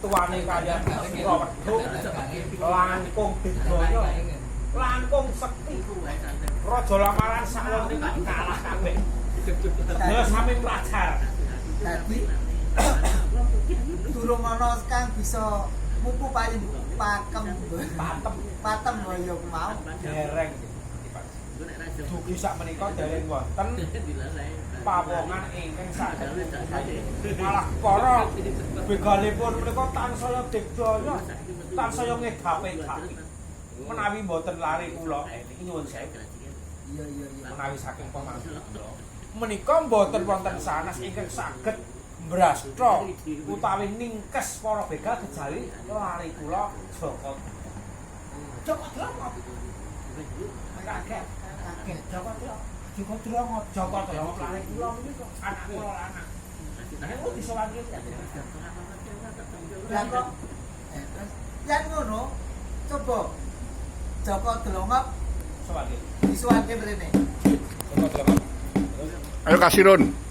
tuane kaliyan sira wedhus langkung digaya langkung sekti raja lamaran saklon iki kalah kabeh ya sami pelajar Dadi durung ana kang bisa mupu paling patem ya mau dereng dugi sak menika dereng wonten pawongan ingkang saged malah para begalipun menika tansaya digdaya tansaya ngedapi menawi mboten lari kula niki nyuwun sewu iya menawi saking pamangkin menika mboten wonten sanes ingkang saged mbrastra utawi ningkes para begal kejawi lari kula Joko Drama kaget Joko Drama lari kula menika anak kula anak nek disewani lah kok yen ngono coba Joko Drama sewani disuwake mrene Joko Drama Ayo kasih Run.